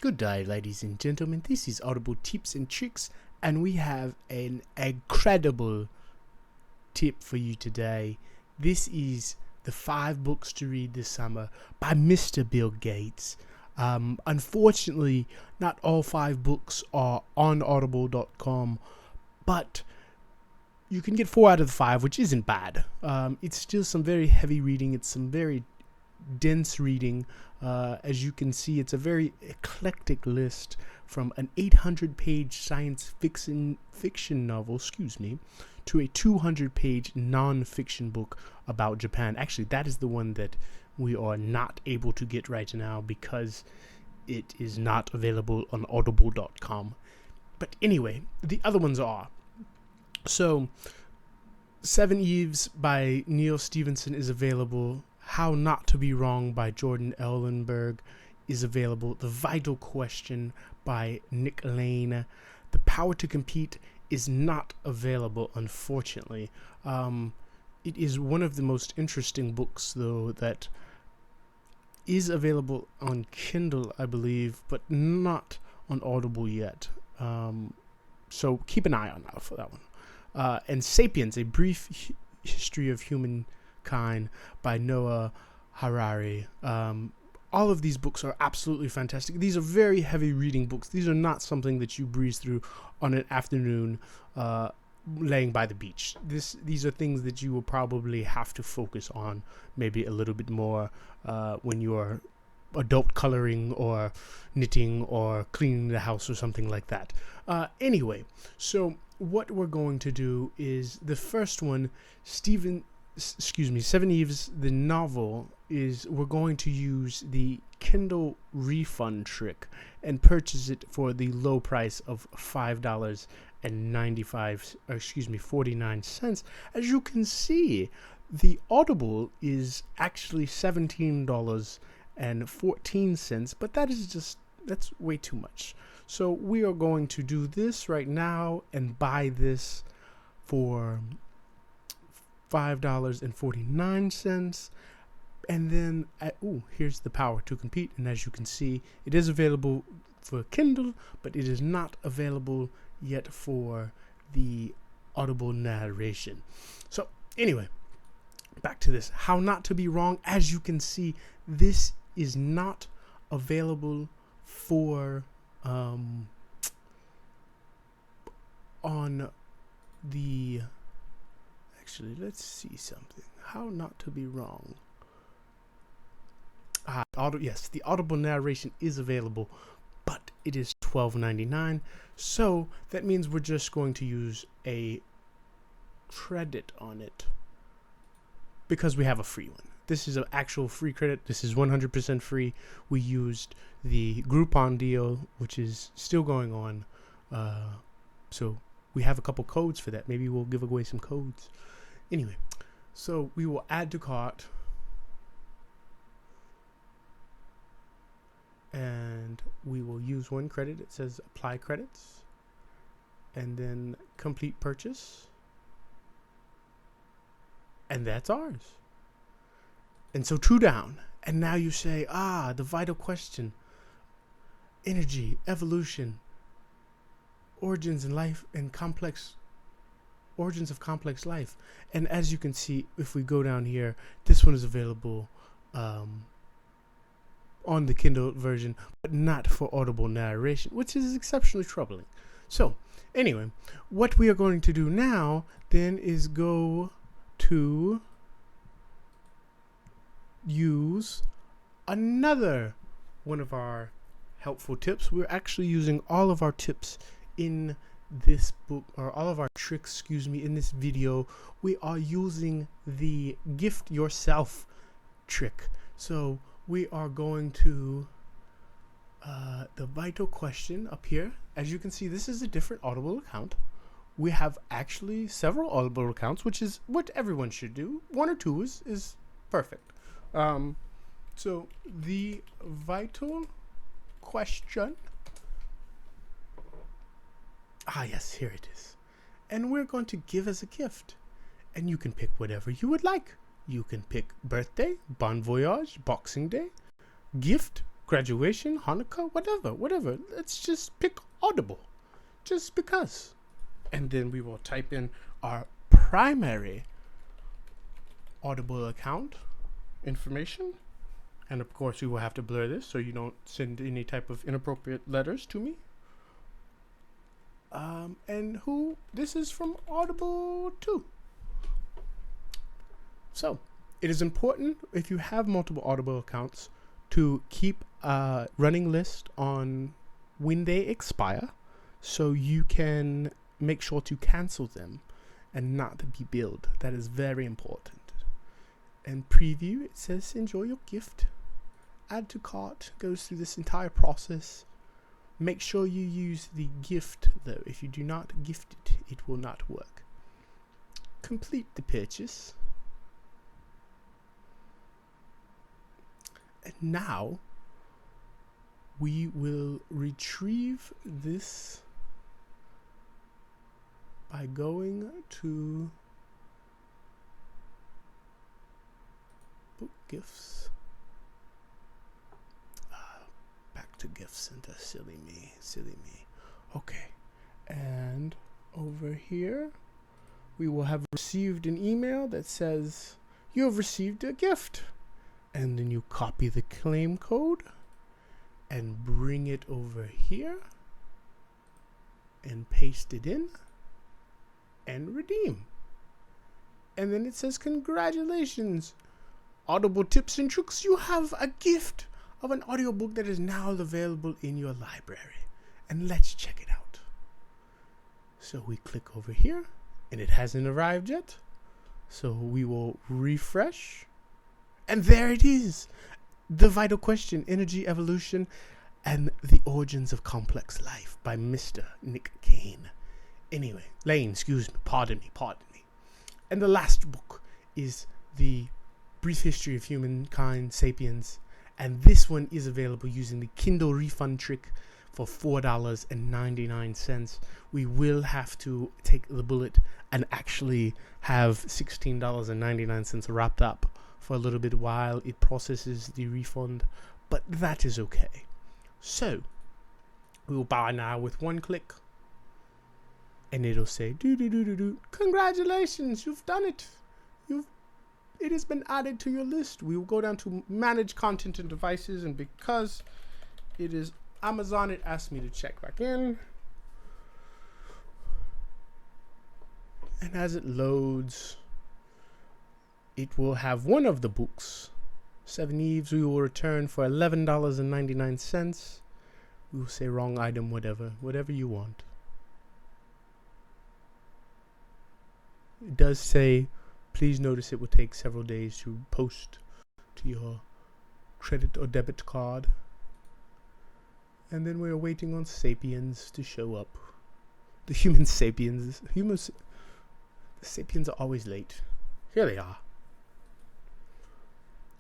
Good day, ladies and gentlemen. This is Audible Tips and Tricks, and we have an incredible tip for you today. This is the 5 books to read this summer by Mr. Bill Gates. Unfortunately, not all 5 books are on audible.com, but you can get 4 out of the 5, which isn't bad. It's still some very heavy reading. It's some very dense reading. As you can see, it's a very eclectic list from an 800-page science fiction novel, to a 200-page non-fiction book about Japan. Actually, that is the one that we are not able to get right now because it is not available on audible.com. But anyway, the other ones are. So, Seveneves by Neal Stephenson is available. How Not to Be Wrong by Jordan Ellenberg is available. The Vital Question by Nick Lane. The Power to Compete is not available, unfortunately. It is one of the most interesting books, though, that is available on Kindle, I believe, but not on Audible yet. So keep an eye on that for that one. And Sapiens, A Brief History of Humankind by Harari. All of these books are absolutely fantastic. These are very heavy reading books. These are not something that you breeze through on an afternoon laying by the beach. These are things that you will probably have to focus on maybe a little bit more when you're adult coloring or knitting or cleaning the house or something like that. Anyway, so what we're going to do is the first one, Seveneves, the novel, is we're going to use the Kindle refund trick and purchase it for the low price of $5.49. As you can see, the Audible is actually $17.14, but that's way too much. So we are going to do this right now and buy this for $5.49, and then here's The Power to Compete, and as you can see, it is available for Kindle, but it is not available yet for the Audible narration. So anyway, back to this. How Not to Be Wrong. As you can see, this is not available for on the actually, let's see something. How Not to Be Wrong. Yes, the Audible narration is available, but it is $12.99. So that means we're just going to use a credit on it because we have a free one. This is an actual free credit. This is 100% free. We used the Groupon deal, which is still going on. So we have a couple codes for that. Maybe we'll give away some codes. Anyway, so we will add to cart, and we will use 1 credit. It says apply credits, and then complete purchase, and that's ours. And so 2 down, and now you say, the vital question, energy, evolution, origins in life, and origins of complex life. And as you can see, if we go down here, this one is available on the Kindle version, but not for Audible narration, which is exceptionally troubling. So anyway, what we are going to do now then is go to use another one of our helpful tips. We're actually using all of our tips in this book, or all of our tricks, in this video. We are using the gift yourself trick. So we are going to the vital question up here. As you can see, this is a different Audible account. We have actually several Audible accounts, which is what everyone should do. 1 or 2 is perfect. So the vital question. Yes, here it is. And we're going to give as a gift. And you can pick whatever you would like. You can pick birthday, bon voyage, Boxing Day, gift, graduation, Hanukkah, whatever. Let's just pick Audible, just because. And then we will type in our primary Audible account information. And of course, we will have to blur this so you don't send any type of inappropriate letters to me. And who this is from Audible too. So it is important, if you have multiple Audible accounts, to keep a running list on when they expire, so you can make sure to cancel them and not to be billed. That is very important. And preview, it says enjoy your gift. Add to cart, goes through this entire process. Make sure you use the gift though. If you do not gift it, it will not work. Complete the purchase. And now we will retrieve this by going to book gifts. Back to gift center. Silly me. Okay. And over here, we will have received an email that says, you have received a gift. And then you copy the claim code and bring it over here and paste it in and redeem. And then it says, congratulations, Audible Tips and Tricks. You have a gift of an audiobook that is now available in your library. And let's check it out. So we click over here and it hasn't arrived yet. So we will refresh. And there it is. The Vital Question, Energy, Evolution, and the Origins of Complex Life by Mr. Nick Lane, pardon me. And the last book is The Brief History of Humankind, Sapiens. And this one is available using the Kindle refund trick for $4.99. We will have to take the bullet and actually have $16.99 wrapped up for a little bit while it processes the refund, but that is okay. So we will buy now with one click, and it'll say congratulations, you've done it. It has been added to your list. We will go down to manage content and devices, and because it is Amazon, it asks me to check back in. And as it loads, it will have one of the books, Seveneves. We will return for $11.99. We will say wrong item, whatever you want. It does say, please notice it will take several days to post to your credit or debit card. And then we're waiting on Sapiens to show up. The human Sapiens. The Sapiens are always late. Here they are.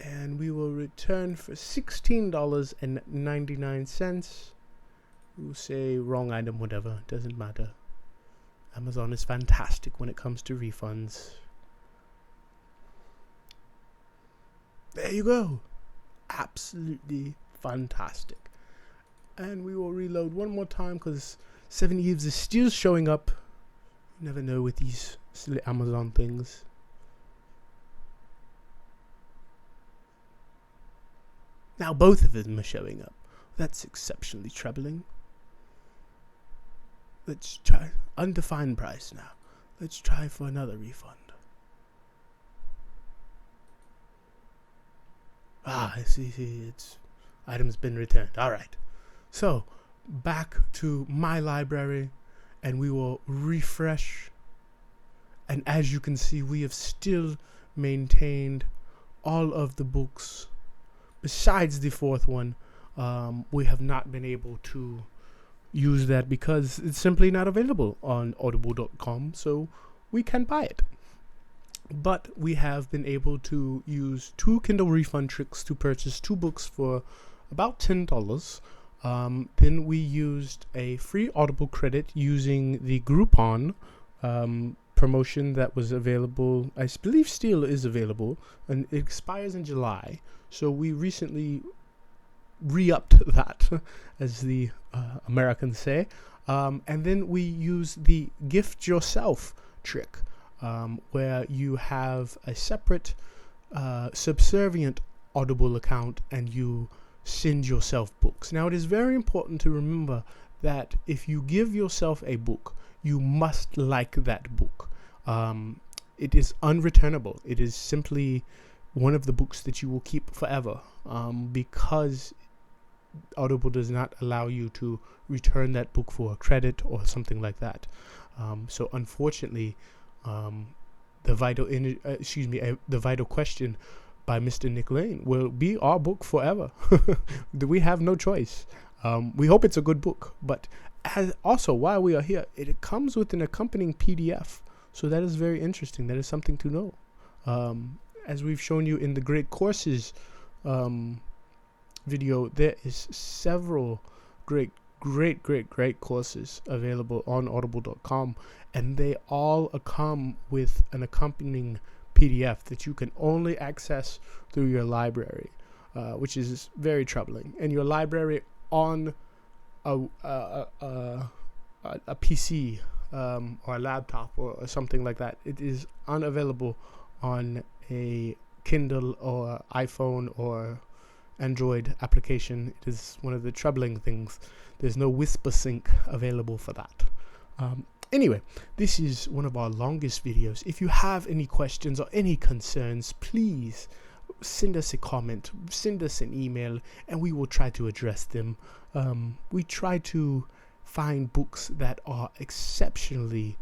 And we will return for $16.99. We'll say wrong item, doesn't matter. Amazon is fantastic when it comes to refunds. There you go. Absolutely fantastic. And we will reload one more time because Seveneves is still showing up. You never know with these silly Amazon things. Now both of them are showing up. That's exceptionally troubling. Let's try undefined price now. Let's try for another refund. I see, it's item's been returned. All right. So back to my library, and we will refresh. And as you can see, we have still maintained all of the books. Besides the fourth one, we have not been able to use that because it's simply not available on audible.com, so we can buy it. But we have been able to use 2 Kindle refund tricks to purchase 2 books for about $10. Then we used a free Audible credit using the Groupon promotion that was available. I believe still is available, and it expires in July. So we recently re-upped that, as the Americans say. And then we use the gift yourself trick, where you have a separate subservient Audible account and you send yourself books. Now, it is very important to remember that if you give yourself a book, you must like that book. It is unreturnable. It is simply one of the books that you will keep forever, because Audible does not allow you to return that book for a credit or something like that. So unfortunately, the vital question by Mr. Nick Lane will be our book forever. We have no choice. We hope it's a good book, but also while we are here, it comes with an accompanying PDF. So that is very interesting. That is something to know. As we've shown you in the Great Courses video, there is several great courses available on audible.com, and they all come with an accompanying PDF that you can only access through your library, which is very troubling. And your library on a PC or a laptop or something like that, it is unavailable on a Kindle or iPhone or Android application. It is one of the troubling things. There's no Whisper Sync available for that. Anyway, this is one of our longest videos. If you have any questions or any concerns, please send us a comment, send us an email, and we will try to address them. We try to find books that are exceptionally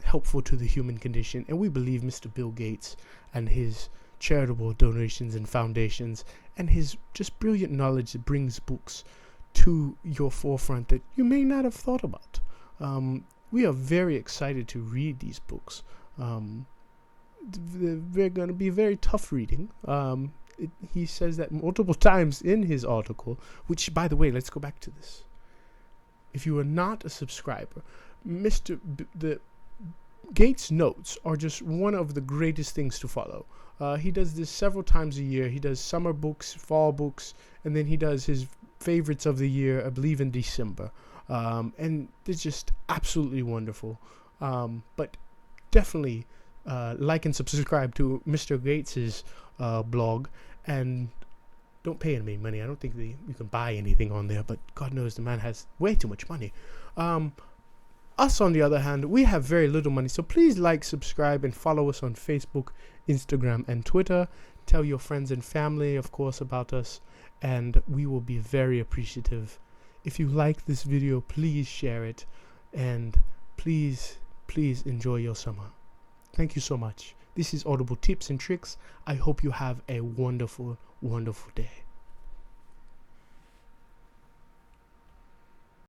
helpful to the human condition, and we believe Mr. Bill Gates and his charitable donations and foundations and his just brilliant knowledge that brings books to your forefront that you may not have thought about. We are very excited to read these books. They're going to be very tough reading. He says that multiple times in his article, which, by the way, let's go back to this. If you are not a subscriber, the Gates notes are just one of the greatest things to follow. He does this several times a year. He does summer books, fall books, and then he does his favorites of the year, I believe, in December. And it's just absolutely wonderful. But definitely like and subscribe to Mr. Gates's blog, and don't pay him any money. I don't think you can buy anything on there, but God knows the man has way too much money. Us, on the other hand, we have very little money, so please like, subscribe, and follow us on Facebook, Instagram, and Twitter. Tell your friends and family, of course, about us, and we will be very appreciative. If you like this video, please share it, and please enjoy your summer. Thank you so much. This is Audible Tips and Tricks. I hope you have a wonderful, wonderful day.